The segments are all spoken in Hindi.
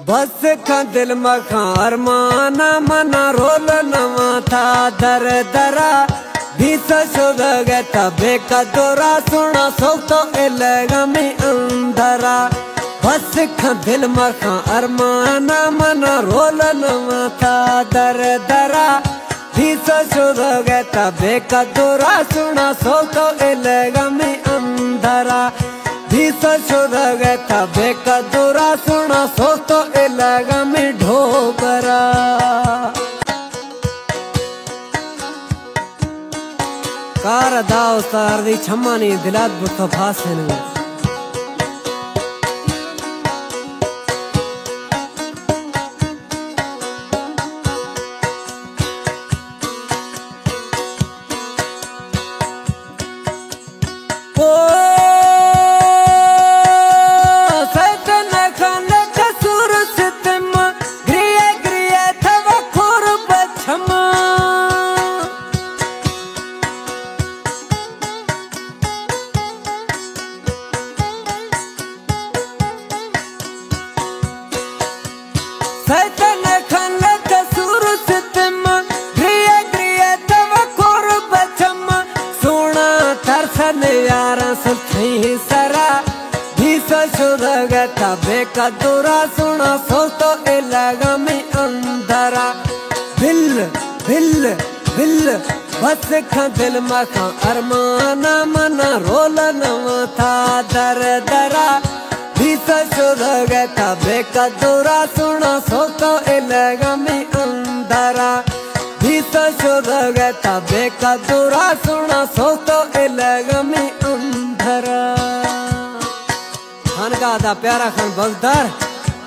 बस का दिल मखा अरमाना मना रोल नवा था दर दरा बीस शुद्ध गए तबे का दोरा सुना सो तो इलगमी अंधरा बस का दिल मखा अरमाना मना रोल नवा था दर दरा बीस शुद्ध गए तबे का दोरा सुना सो तो इलगमी अंधरा बीस शुद्ध गए तबे का दोरा सुना सो तो इलगमी ढोबरा कार दाव सार दी छम्मानी दिलात बुतो फासन सरा बीस शुद्ध गए तबे का दोरा सुना सो तो इलगमी अंधरा बिल बिल बिल बस का दिल मखा अरमाना मना रोल नवा था दर दरा बीस शुद्ध गए तबे का दोरा सुना सो तो इलगमी अंधरा बीस शुद्ध गए तबे का दोरा सुना सो तो इलगमी अंधरा खान का आधा प्यारा खान बगदार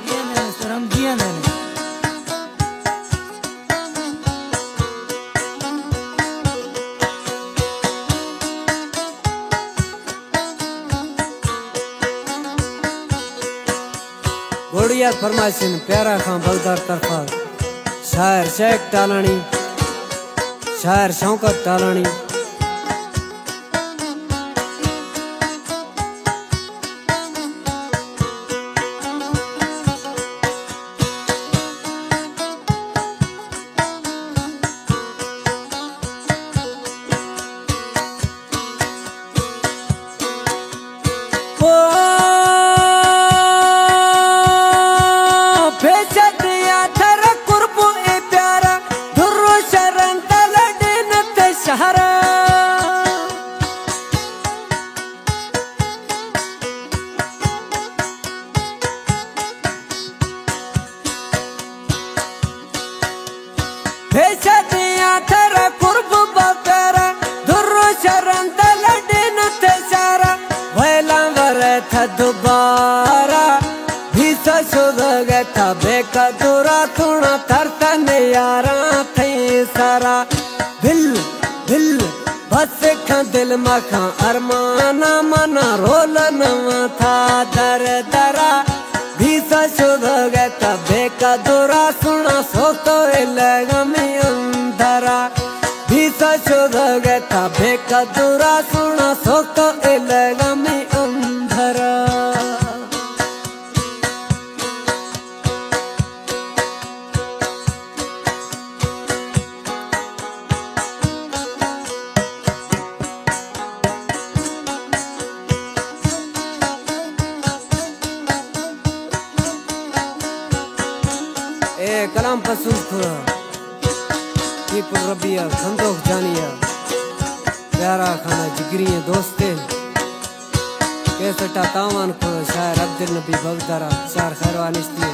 ये मैंने शर्म दिया मैंने गोड़िया फरमाइशिन प्यारा खान बगदार तरफा शायर शेख टालानी शायर शौकत टालानी भेषदिया थरा कुर्ब बकरा दुर्रो शरण तलडिन थे सारा वैला वरे था दोबारा भीस शुद्ध गए तबे का दोरा थोड़ा तरतन यारा थे सारा बिल बिल बस का दिल मखा अरमाना मना रोल नवा था दर दरा बीस शुद्ध गए तबे का दोरा सुना सो तो इलगमी अंधरा बीस शुद्ध गए तबे का दोरा सुना सो तो इलगमी अंधरा कलाम पसंद खुरा कीपुर रबिया संदोख जानिया प्यारा खाना जिगरिया दोस्ते कैसेटा तावान को शायर अब्दुल नबी बगदारा शायर खैरवानिस्ती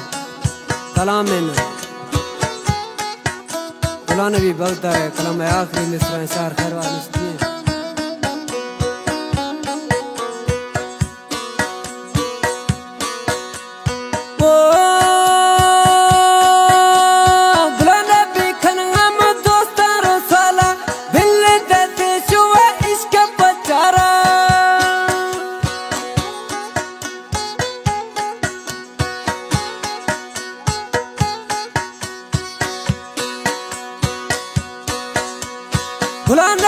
कलाम में गुलाम नबी बगदारा कलाम आखिरी मिसरा शायर खैरवानिस्ती गुलाम